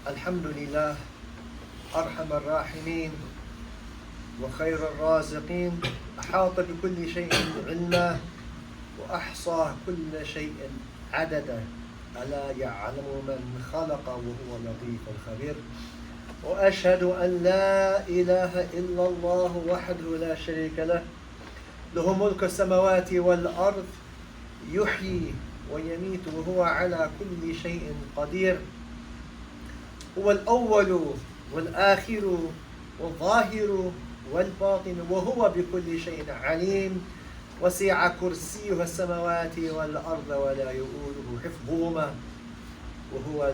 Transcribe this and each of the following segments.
الحمد لله أرحم الراحمين وخير الرازقين أحاط بكل شيء علما وأحصى كل شيء عددا ألا يعلم من خلق وهو اللطيف الخبير وأشهد أن لا إله إلا الله وحده لا شريك له له ملك السماوات والأرض يحيي ويميت وهو على كل شيء قدير هو الأول والآخر والظاهر والباطن وهو بكل شيء عليم وسع كرسيه السماوات والأرض ولا يؤوده حفظهما وهو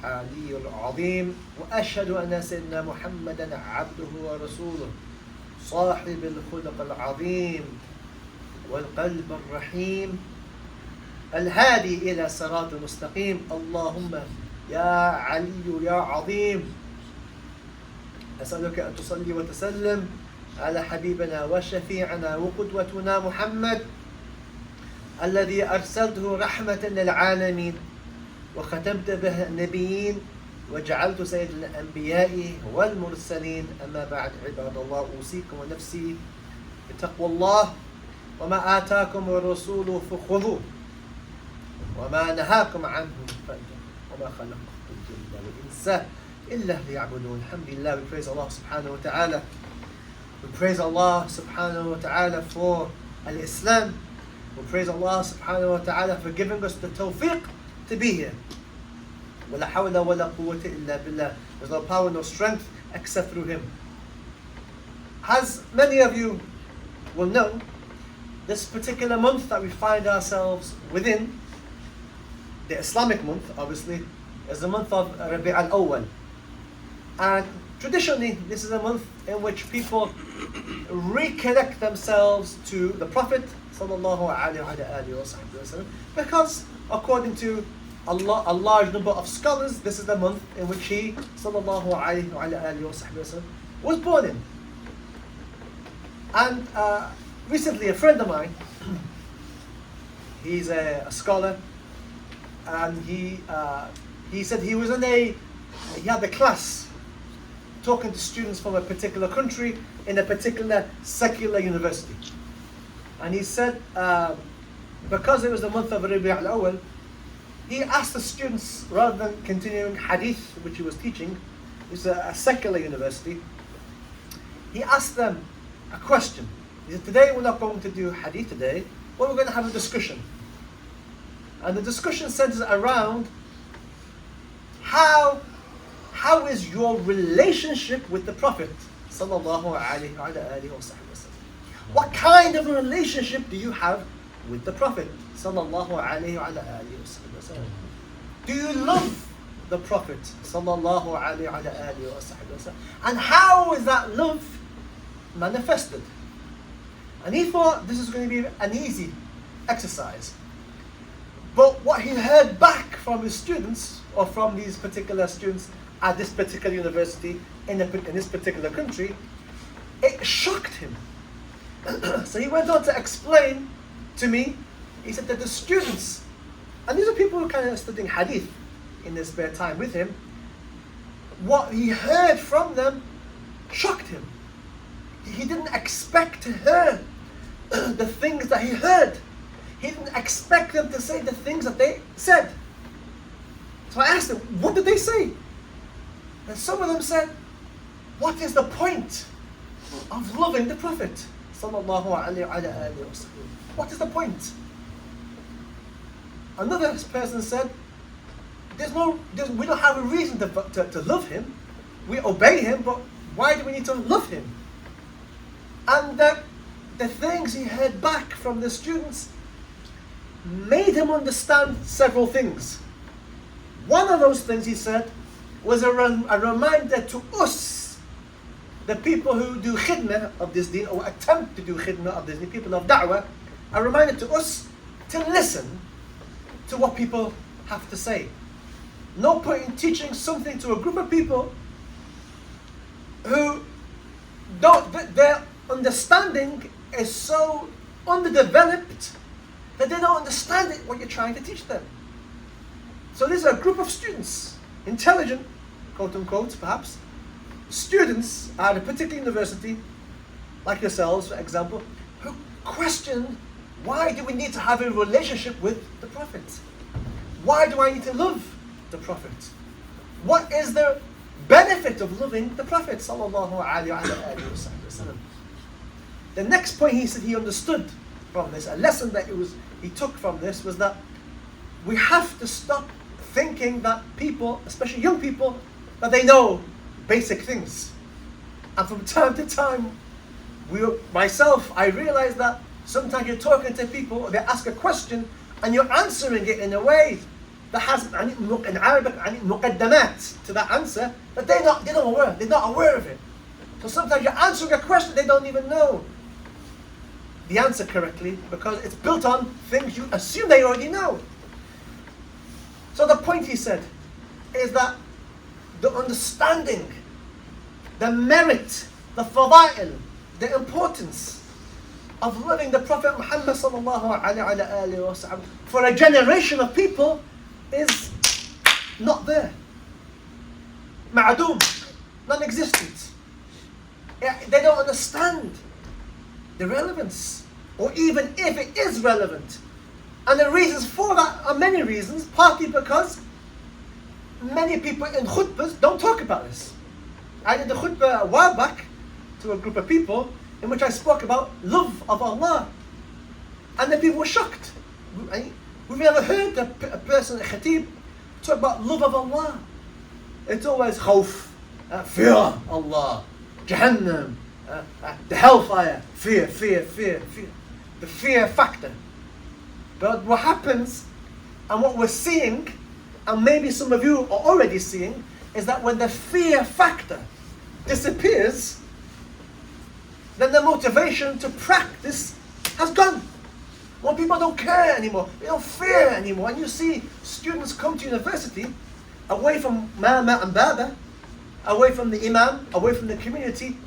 العلي العظيم وأشهد أن سيدنا محمدا عبده ورسوله صاحب الخلق العظيم والقلب الرحيم الهادي إلى صراط مستقيم اللهم يا علي يا عظيم أسألك أن تصلي وتسلم على حبيبنا وشفيعنا وقدوتنا محمد الذي أرسلته رحمة للعالمين وختمت به النبيين وجعلت سيد الأنبياء والمرسلين أما بعد عباد الله أوصيكم ونفسي بتقوى الله وما آتاكم الرسول فخذوه وما نهاكم عنه فانتهوا وما خلقت الجن والإنس إلا ليعبدون. Alhamdulillah, we praise Allah subhanahu wa ta'ala. We praise Allah subhanahu wa ta'ala for al-Islam. We praise Allah subhanahu wa ta'ala for giving us the tawfiq to be here. وَلَا حَوْلَ وَلَا قُوَّةَ إِلَّا بِاللَّهِ. There's no power, no strength except through Him. As many of you will know, this particular month that we find ourselves within, the Islamic month, obviously, is the month of Rabi' al-Awwal. And traditionally, this is a month in which people reconnect themselves to the Prophet sallallahu alaihi wasallam, because according to Allah, a large number of scholars, this is the month in which he sallallahu alaihi wasallam was born in. And recently, a friend of mine, he's a scholar, and he said he was he had a class talking to students from a particular country in a particular secular university. And he said, because it was the month of Rabi' al-Awwal, he asked the students, rather than continuing hadith, which he was teaching, it's a secular university, he asked them a question. He said, today we're not going to do hadith today, but we're going to have a discussion. And the discussion centers around how is your relationship with the Prophet sallallahu alaihi wasallam? What kind of a relationship do you have with the Prophet sallallahu alaihi wasallam? Do you love the Prophet sallallahu alaihi wasallam? And how is that love manifested? And he thought this is going to be an easy exercise. But what he heard back from his students, or from these particular students at this particular university in this particular country, it shocked him. So he went on to explain to me, he said that the students, and these are people who are kind of studying hadith in their spare time with him, what he heard from them shocked him. He didn't expect to hear the things that he heard. He didn't expect them to say the things that they said. So I asked him, what did they say? And some of them said, what is the point of loving the Prophet sallallahu alaihi wasallam? What is the point? Another person said, we don't have a reason to love him. We obey him, but why do we need to love him? And the things he heard back from the students made him understand several things. One of those things, he said, was a reminder to us, the people who do khidmah of this deen, or attempt to do khidmah of this deen, people of da'wah, a reminder to us to listen to what people have to say. No point in teaching something to a group of people who their understanding is so underdeveloped that they don't understand what you're trying to teach them. So this is a group of students, intelligent, quote unquote, perhaps, students at a particular university, like yourselves, for example, who questioned, why do we need to have a relationship with the Prophet? Why do I need to love the Prophet? What is the benefit of loving the Prophet? The next point he said he understood from this, a lesson that he took from this, was that we have to stop thinking that people, especially young people, that they know basic things. And from time to time, I realize that sometimes you're talking to people, they ask a question, and you're answering it in a way that has in Arabic muqaddamat to that answer, that they're not aware of it. So sometimes you're answering a question they don't even know the answer correctly, because it's built on things you assume they already know. So the point he said is that the understanding, the merit, the fada'il, the importance of loving the Prophet Muhammad sallallahu alaihi wasallam for a generation of people is not there. Ma'adum, non-existent. They don't understand the relevance, or even if it is relevant. And the reasons for that are many reasons, partly because many people in khutbahs don't talk about this. I did a khutbah a while back to a group of people in which I spoke about love of Allah. And the people were shocked. We've never heard a person, a khatib, talk about love of Allah. It's always khawf, fear Allah, Jahannam, the hellfire, fear. The fear factor. But what happens, and what we're seeing, and maybe some of you are already seeing, is that when the fear factor disappears, then the motivation to practice has gone. When people don't care anymore, they don't fear anymore, and you see students come to university away from Mama and Baba, away from the Imam, away from the community,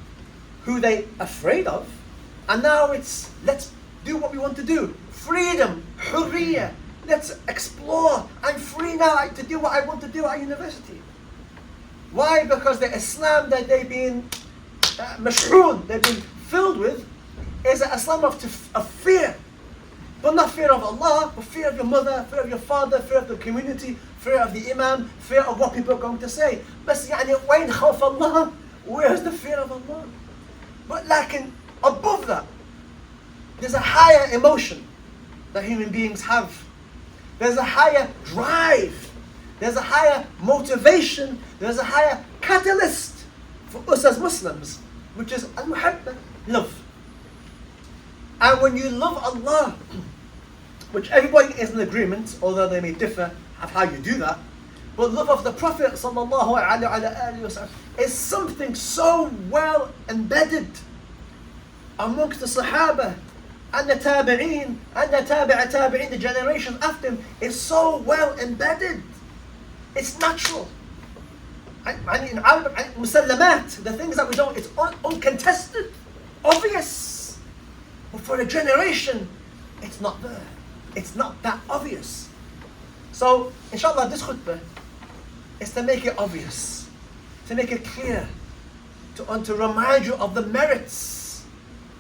who they afraid of, and now it's, let's do what we want to do. Freedom, hurriya, let's explore. I'm free now to do what I want to do at university. Why? Because the Islam that they've been mash'oon, they've been filled with, is an Islam of fear. But not fear of Allah, but fear of your mother, fear of your father, fear of the community, fear of the Imam, fear of what people are going to say. But وين خوف Allah? Where's the fear of Allah? But above that, there's a higher emotion that human beings have. There's a higher drive. There's a higher motivation. There's a higher catalyst for us as Muslims, which is al-muhabba, love. And when you love Allah, which everybody is in agreement, although they may differ of how you do that, but love of the Prophet sallallahu alaihi wasallam is something so well embedded amongst the Sahaba and the Tabi'een and the Tabi'in, the generations after him, is so well embedded. It's natural. And in Arabic, musallamat, the things that we don't, it's uncontested, obvious. But for a generation, it's not there. It's not that obvious. So, inshallah, this khutbah is to make it obvious, to make it clear, to remind you of the merits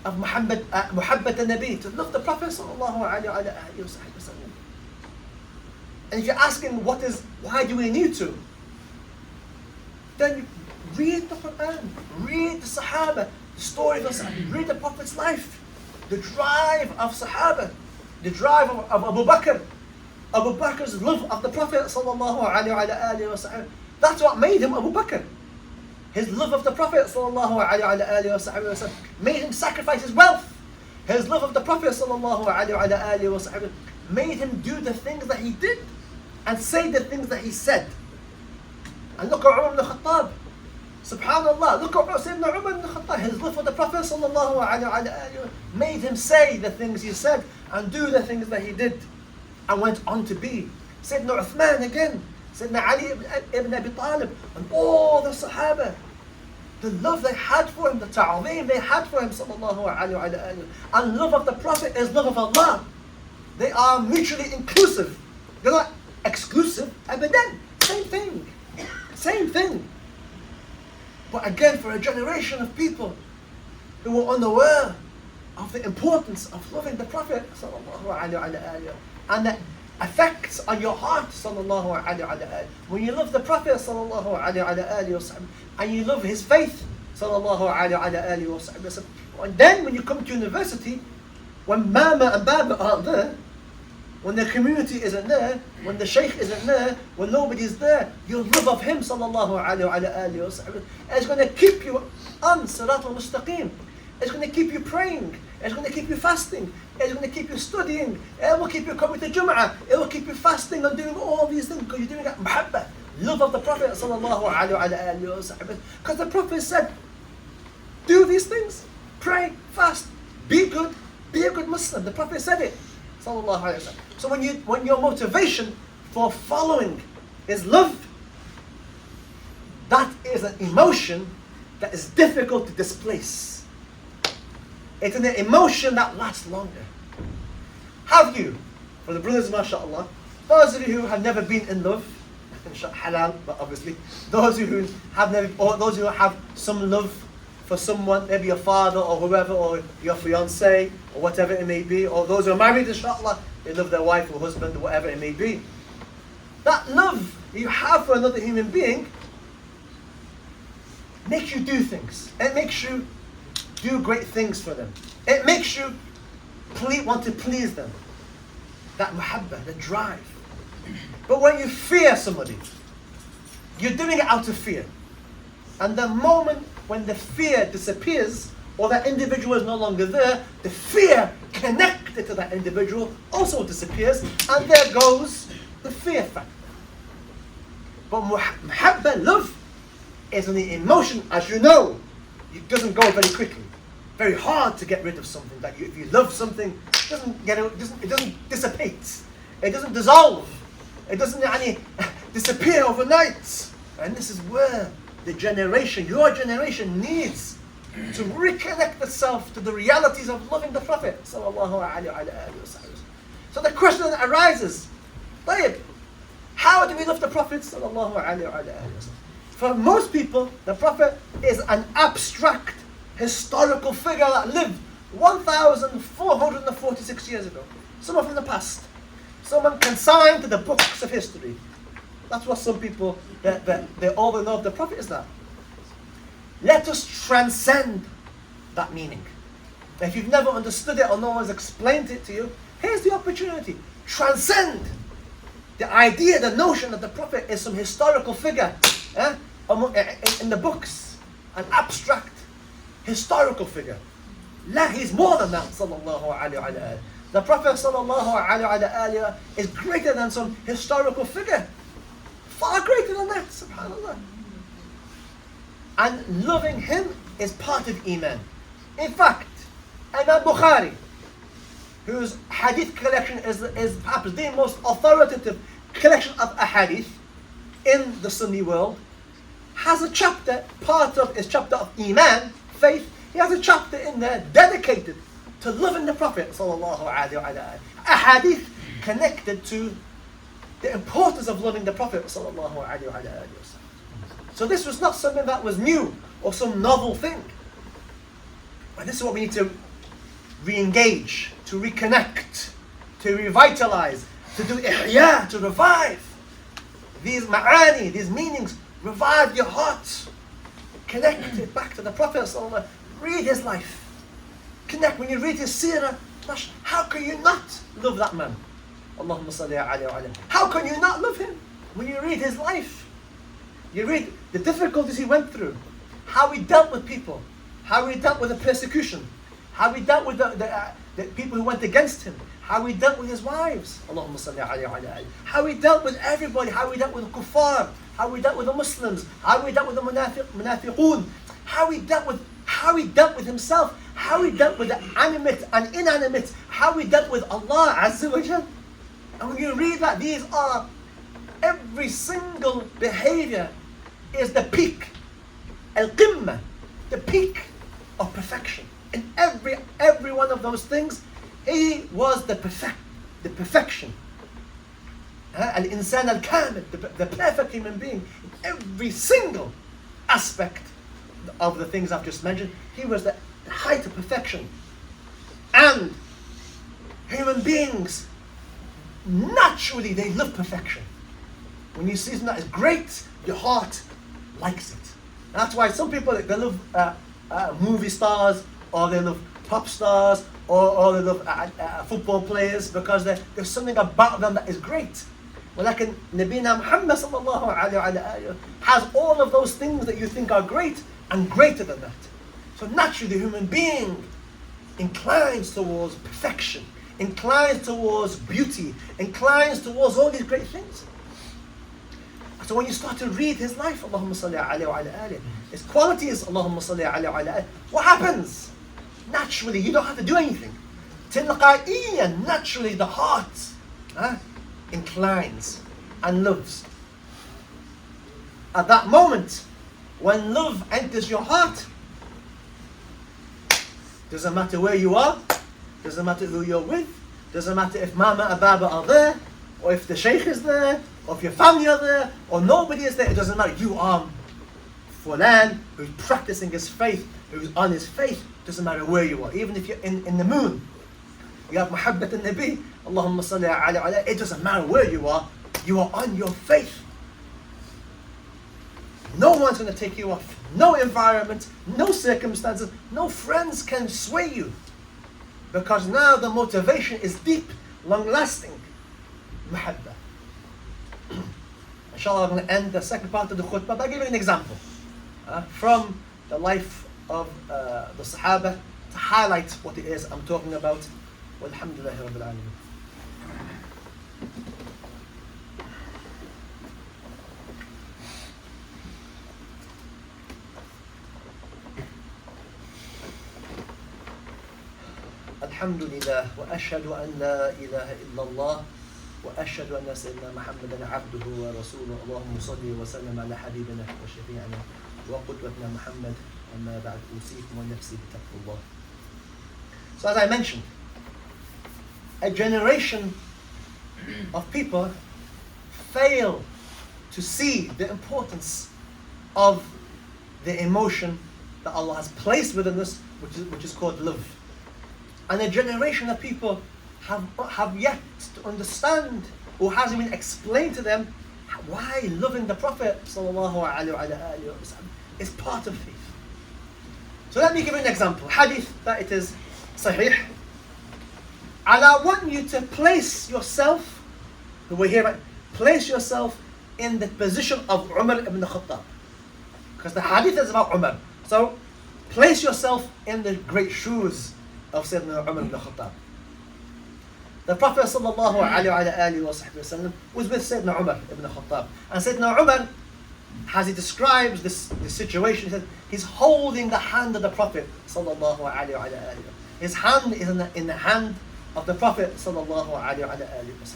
of muhabbat al-Nabi, to love the Prophet sallallahu alaihi wasallam. And if you're asking why do we need to, then read the Quran, read the Sahaba, the story of the Sahaba, read the Prophet's life, the drive of Sahaba, the drive of Abu Bakr, Abu Bakr's love of the Prophet sallallahu alaihi wasallam. That's what made him Abu Bakr. His love of the Prophet sallallahu alaihi wasallam made him sacrifice his wealth. His love of the Prophet sallallahu alaihi wasallam made him do the things that he did and say the things that he said. And look at Umar ibn Khattab. Subhanallah, look at Sayyidina Umar ibn Khattab. His love for the Prophet sallallahu alaihi wasallam made him say the things he said and do the things that he did and went on to be. Sayyidina Uthman again, Sayyidina Ali ibn Abi Talib, and all the Sahaba, the love they had for him, the ta'zeem they had for him sallallahu alaihi wasallam. And love of the Prophet is love of Allah. They are mutually inclusive. They're not exclusive, abadan. Same thing. But again, for a generation of people who were unaware of the importance of loving the Prophet and the effects on your heart, when you love the Prophet and you love his faith, and then when you come to university, when Mama and Baba aren't there, when the community isn't there, when the Sheikh isn't there, when nobody's there, your love of him is going to keep you on Sirat al-Mustaqim. It's going to keep you praying. It's going to keep you fasting. It's going to keep you studying. It will keep you coming to Jummah. It will keep you fasting and doing all these things because you're doing it muhabba, love of the Prophet because the Prophet said, do these things, pray, fast, be good, be a good Muslim. The Prophet said it. So when your motivation for following is love, that is an emotion that is difficult to displace. It's an emotion that lasts longer. Have you, for the brothers, mashallah, those of you who have never been in love, halal, but obviously, those who have never, or those who have some love for someone, maybe your father or whoever, or your fiancé, or whatever it may be, or those who are married, inshallah, they love their wife or husband, or whatever it may be. That love you have for another human being makes you do things. It makes you do great things for them. It makes you want to please them. That muhabba, the drive. But when you fear somebody, you're doing it out of fear. And the moment when the fear disappears, or that individual is no longer there, the fear connected to that individual also disappears, and there goes the fear factor. But muhabba, love, is an emotion, as you know, it doesn't go very quickly. Very hard to get rid of something. That if you love something, it doesn't dissipate. It doesn't dissolve. It doesn't disappear overnight. And this is where the generation, your generation, needs to reconnect itself to the realities of loving the Prophet. So the question that arises, how do we love the Prophet? For most people, the Prophet is an abstract historical figure that lived 1,446 years ago. Someone from the past. Someone consigned to the books of history. That's what some people, all they know of the Prophet is that. Let us transcend that meaning. If you've never understood it or no one's explained it to you, here's the opportunity. Transcend the idea, the notion that the Prophet is some historical figure in the books, an abstract historical figure. La, he's more than that, sallallahu alayhi wa sallam. The Prophet sallallahu alayhi wa sallam is greater than some historical figure. Far greater than that, subhanallah. And loving him is part of Iman. In fact, Imam Bukhari, whose hadith collection is perhaps the most authoritative collection of ahadith in the Sunni world, has a chapter, part of his chapter of Iman, faith, he has a chapter in there dedicated to loving the Prophet sallallahu alaihi wasallam. Ahadith connected to the importance of loving the Prophet sallallahu alaihi wasallam. So this was not something that was new or some novel thing. But this is what we need to re-engage, to reconnect, to revitalize, to do ihya, to revive these ma'ani, these meanings. Revive your heart. Connect it back to the Prophet sallallahu alaihi wasallam. Read his life. Connect. When you read his seerah, how can you not love that man? Allahumma salli alayhi wa alayhi. How can you not love him when you read his life? You read the difficulties he went through, how he dealt with people, how he dealt with the persecution, how he dealt with the people who went against him, how he dealt with his wives, Allahumma salli alayhi wa alayhi, how he dealt with everybody, how he dealt with the kuffar, how he dealt with the Muslims, how he dealt with the munafiqun, how he dealt with himself, how he dealt with the animate and inanimate, how he dealt with Allah Azza wa Jal. And when you read that, these are, every single behavior is the peak, al-qimma, the peak of perfection. In every one of those things, he was the perfection. Al-insan al-kamil, the perfect human being, in every single aspect of the things I've just mentioned. He was the height of perfection. And human beings, naturally, they love perfection. When you see something that is great, your heart likes it. And that's why some people, they love movie stars, or they love pop stars, or they love football players, because there's something about them that is great. ولكن نبينا محمد صلى الله عليه وسلم has all of those things that you think are great and greater than that. So naturally the human being inclines towards perfection, inclines towards beauty, inclines towards all these great things. So when you start to read his life, Allahumma salli alayhi wa ala alihi, his qualities, Allahumma salli alayhi wa ala alihi, what happens? Naturally, you don't have to do anything. Tilqaiyan, naturally the heart inclines and loves. At that moment, when love enters your heart, doesn't matter where you are, doesn't matter who you're with, doesn't matter if Mama and Baba are there, or if the Sheikh is there, or if your family are there, or nobody is there, it doesn't matter. You are Fulan, who's practicing his faith, who's on his faith, doesn't matter where you are. Even if you're in the moon, you have Muhabbat al-Nabi, Allahumma salli alayhi, it doesn't matter where you are on your faith. No one's going to take you off. No environment, no circumstances, no friends can sway you. Because now the motivation is deep, long-lasting. Muhabba. Inshallah, I'm going to end the second part of the khutbah by giving an example from the life of the Sahaba to highlight what it is I'm talking about. Walhamdulillahi Rabbil Alameen. الحمد لله وأشهد أن لا إله إلا الله وأشهد أن سيدنا محمدا عبده ورسوله اللهم صل وسلم على حبيبنا وشفيعنا وقدوتنا محمد أما بعد أوصيكم ونفسي بتقوى الله. So as I mentioned, a generation of people fail to see the importance of the emotion that Allah has placed within us, which is called love. And a generation of people have yet to understand, or hasn't been explained to them, why loving the Prophet is part of faith. So let me give you an example. Hadith that it is sahih. And I want you to place yourself, the way here, place yourself in the position of Umar ibn Khattab. Because the hadith is about Umar. So place yourself in the great shoes of Sayyidina Umar ibn Khattab. The Prophet ﷺ was with Sayyidina Umar ibn Khattab. And Sayyidina Umar, as he describes this situation, he said, he's holding the hand of the Prophet ﷺ. His hand is in the hand of the Prophet ﷺ.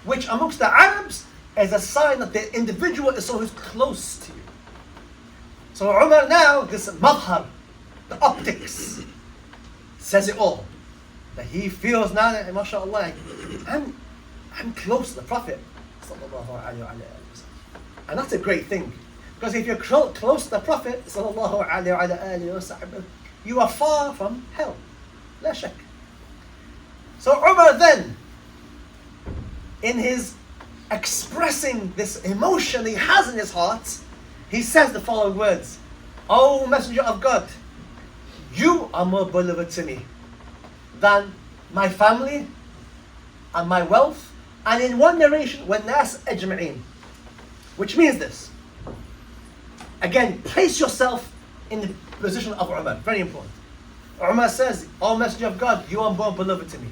Which amongst the Arabs is a sign that the individual is someone who's close to you. So Umar now, this madhar, the optics, says it all. That he feels now that, mashallah, I'm close to the Prophet sallallahu alaihi wasallam. And that's a great thing. Because if you're close to the Prophet sallallahu alaihi wasallam, you are far from hell. La shak. So Umar then, in his expressing this emotion he has in his heart, he says the following words: O Messenger of God, you are more beloved to me than my family and my wealth, and in one narration, وَالنَّاسِ أَجْمَعِينَ. Which means this. Again, place yourself in the position of Umar. Very important. Umar says, O Messenger of God, you are more beloved to me.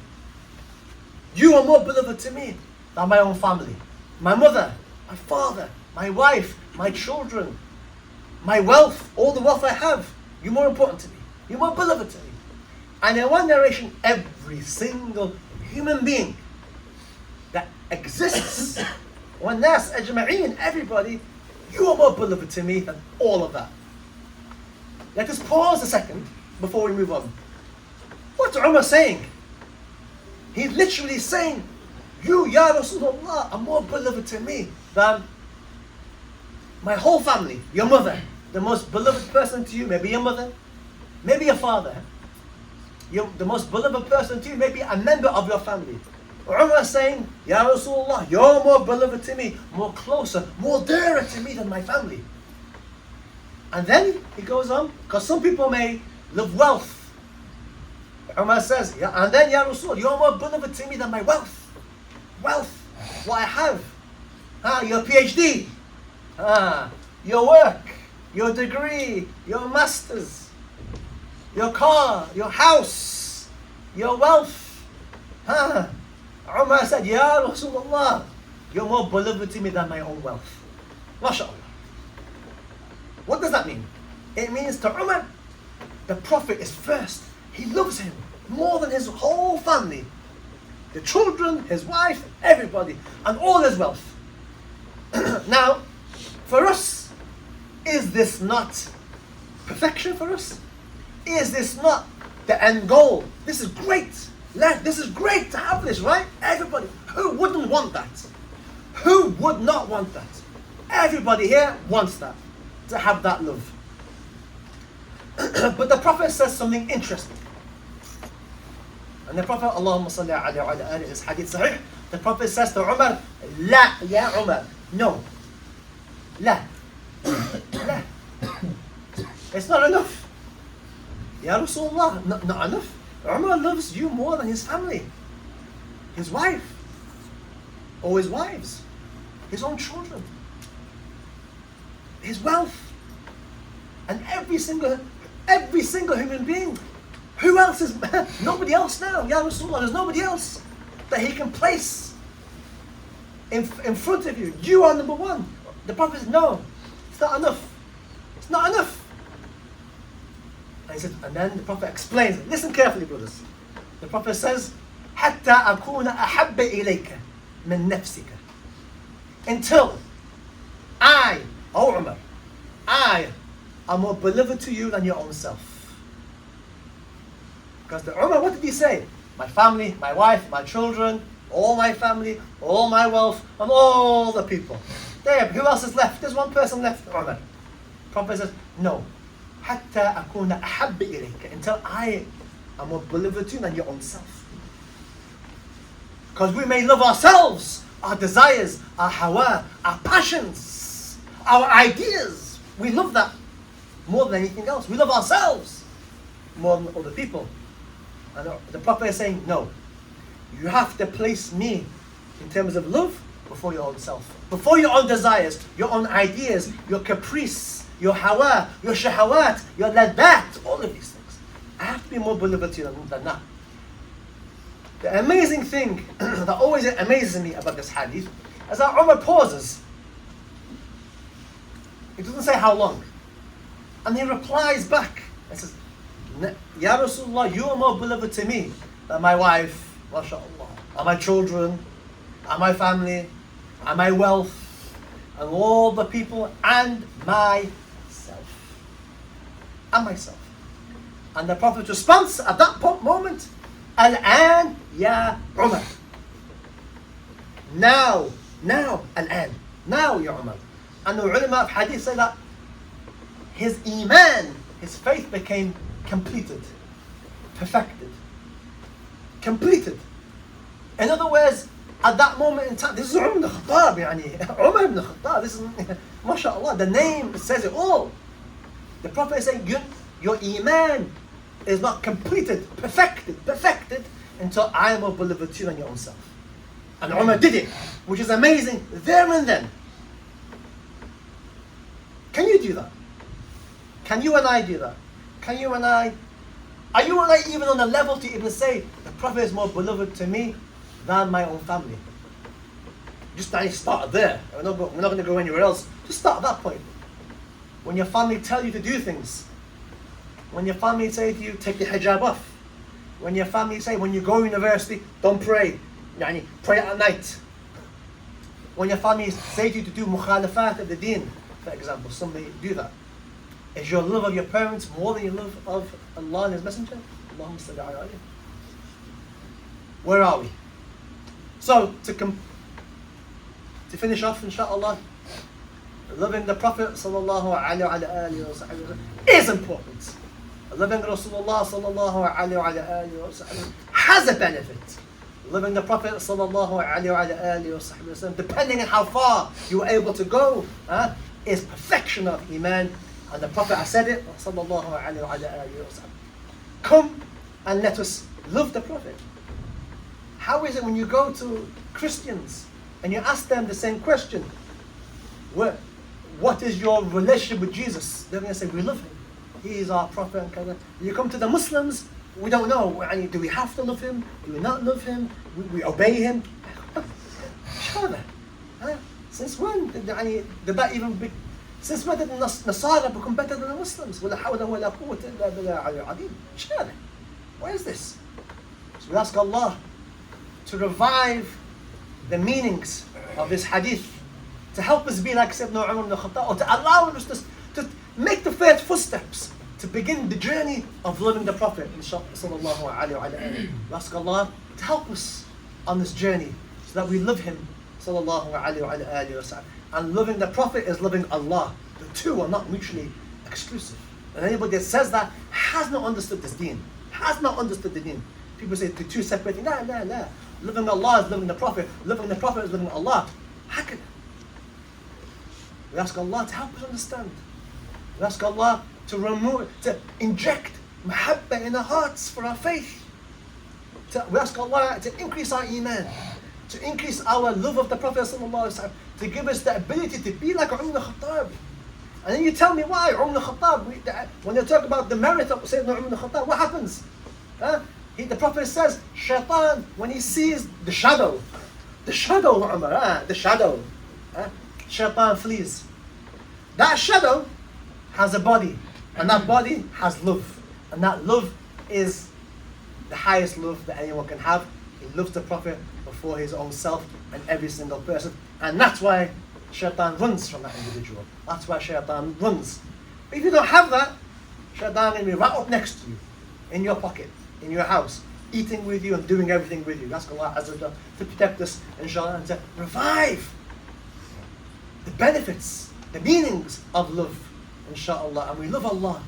You are more beloved to me than my own family, my mother, my father, my wife, my children, my wealth, all the wealth I have. You're more important to me. You're more beloved to me. And in one narration, every single human being that exists, وَالنَّاسِ أَجْمَعِينَ, everybody, you are more beloved to me than all of that. Let us pause a second before we move on. What's Umar saying? He's literally saying, you, Ya Rasulullah, are more beloved to me than my whole family, your mother, the most beloved person to you may be your mother, maybe your father. The most beloved person to you may be a member of your family. Umar is saying, Ya Rasulullah, you're more beloved to me, more closer, more dearer to me than my family. And then he goes on, because some people may love wealth. Umar says, and then Ya Rasulullah, you're more beloved to me than my wealth. Wealth, what I have. Your PhD, your work, your degree, your masters, your car, your house, your wealth. Umar said, Ya Rasulullah, you're more beloved to me than my own wealth. MashaAllah. What does that mean? It means to Umar, the Prophet is first. He loves him more than his whole family. The children, his wife, everybody, and all his wealth. Now, for us, is this not perfection for us? Is this not the end goal? This is great. This is great to have this, right? Everybody. Who wouldn't want that? Who would not want that? Everybody here wants that. To have that love. But the Prophet says something interesting. And the Prophet, Allahumma salli alayhi wa ala alihi, is hadith sahih. The Prophet says to Umar, La, ya Umar. No. La. La. It's not enough. Ya Rasulullah, not enough. Umar loves you more than his family. His wife. Or his wives. His own children. His wealth. And every single human being. Who else is, nobody else now, Ya Rasulullah, there's nobody else that he can place in front of you. You are number one. The Prophet says, no, it's not enough. It's not enough. And he said, and then the Prophet explains, listen carefully, brothers. The Prophet says, حَتَّى أَكُونَ أَحَبَّ إِلَيْكَ مِن نَفْسِكَ. Until I, O Umar, I am more beloved to you than your own self. Because the Umar, what did he say? My family, my wife, my children, all my family, all my wealth, and all the people. There, who else is left? There's one person left, Umar. Prophet says, no. حَتَّى أَكُونَ أَحَبِّ إِلَيْكَ. Until I am more beloved to you than your own self. Because we may love ourselves, our desires, our hawa, our passions, our ideas. We love that more than anything else. We love ourselves more than other people. And the Prophet is saying, no, you have to place me in terms of love before your own self. Before your own desires, your own ideas, your caprice, your hawa, your shahawat, your laddat, all of these things. I have to be more beloved to you than that. The amazing thing that always amazes me about this hadith is that Umar pauses. He doesn't say how long. And he replies back and says, Ya Rasulullah, you are more beloved to me than my wife, mashallah, and my children, and my family, and my wealth, and all the people, and myself. And myself. And the Prophet's response at that moment, Al-an ya Umar. Now, Al-an. Now, ya Umar. And the ulama of hadith say that his iman, his faith became completed, perfected, completed. In other words, at that moment in time, this is Umar ibn Khattab, Umar ibn Khattab, this is, mashallah, the name says it all. The Prophet is saying, your iman is not completed, perfected, until I am more beloved to you than your own self. And Umar did it, which is amazing, there and then. Can you do that? Can you and I do that? Can you and I? Are you and I even on the level to even say, the Prophet is more beloved to me than my own family? Just start there. We're not going to go anywhere else. Just start at that point. When your family tell you to do things. When your family say to you, take the hijab off. When your family say, when you go to university, don't pray. Pray at night. When your family say to you to do mukhalafat of the deen, for example, somebody do that. Is your love of your parents more than your love of Allah and His Messenger? Allahumma salli alayhi. Where are we? So, to finish off, inshaAllah, loving the Prophet sallallahu alaihi wasallam is important. Loving Rasulullah sallallahu alaihi wasallam has a benefit. Living the Prophet sallallahu alaihi wasallam, depending on how far you are able to go, is perfection of Iman. And the Prophet has said it, sallallahu alaihi wasallam. Come and let us love the Prophet. How is it when you go to Christians and you ask them the same question? What is your relationship with Jesus? They're going to say, we love him. He is our Prophet. You come to the Muslims, we don't know. Do we have to love him? Do we not love him? We obey him? Sure. Since when did that even be? Since when did the Nasara become better than the Muslims? Sure. Where is this? So we ask Allah to revive the meanings of this hadith, to help us be like Sayyidina Umar ibn Khattab, or to allow us to make the first footsteps, to begin the journey of loving the Prophet, sallallahu alaihi wasallam. We ask Allah to help us on this journey, so that we love him, sallallahu alaihi wasallam. And loving the Prophet is loving Allah. The two are not mutually exclusive. And anybody that says that has not understood this deen. Has not understood the deen. People say the two separate things. No. Loving Allah is loving the Prophet. Loving the Prophet is loving Allah. How can? We ask Allah to help us understand. We ask Allah to inject mahabba in our hearts for our faith. We ask Allah to increase our iman, to increase our love of the Prophet ﷺ, to give us the ability to be like Umar ibn Khattab. And then you tell me why Umar ibn Khattab, when they talk about the merit of Sayyidina Umar ibn Khattab, what happens? The Prophet says, Shaitan, when he sees the shadow of Umar, Shaitan flees. That shadow has a body, and that body has love. And that love is the highest love that anyone can have. He loves the Prophet before his own self and every single person. And that's why Shaitan runs from that individual. That's why Shaitan runs. But if you don't have that, Shaitan will be right up next to you, in your pocket, in your house, eating with you and doing everything with you. Ask Allah Azza wa Jalla to protect us, inshallah, and to revive the benefits, the meanings of love, inshallah. And we love Allah,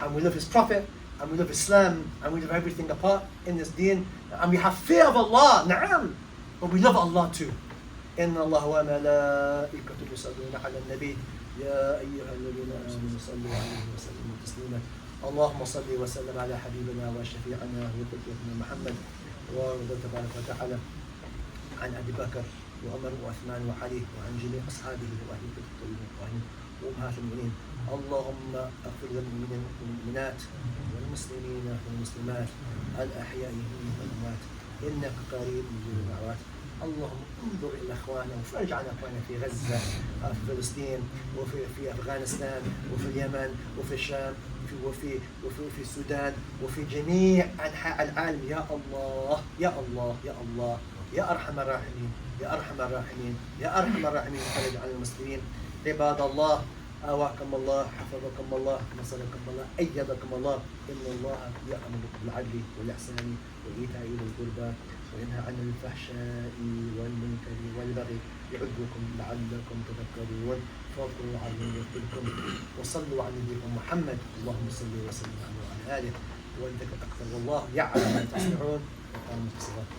and we love His Prophet, and we love Islam, and we love everything apart in this deen, and we have fear of Allah, na'am, but we love Allah too. إن الله وملائكته يصلون على النبي يا أيها الذين آمنوا صلوا عليه وسلموا تسليما اللهم صل وسلم على حبيبنا وشفيعنا وقدوتنا محمد ورضي تبارك وتعالى عن أبي بكر وعمر وعثمان وعلي وعن جميع أصحابه وأهل بيته الطيبين الطاهرين وأمهات المؤمنين اللهم اغفر للمؤمنين والمؤمنات والمسلمين والمسلمات الأحياء منهم والأموات إنك قريب مجيب الدعوات اللهم انظر الى اخواننا وفرج عن اخواننا في غزه في فلسطين وفي افغانستان وفي اليمن وفي الشام وفي السودان وفي جميع انحاء العالم يا الله يا الله يا الله يا ارحم الراحمين يا ارحم الراحمين يا ارحم الراحمين فرج عن المسلمين عباد الله آواكم الله حفظكم الله نصركم الله أيدكم الله إن الله يأمر بالعدل والإحسان وإيتاء ذي القربى وينهى عن الفحشاء والمنكر والبغي يعظكم لعلكم تذكرون فاذكروا العظيم يذكركم وصلوا على نبيكم محمد اللهم صل وسلم عليه وعلى آله وإنك أكثر والله يعلم ما تصنعون وقاموا الصلاة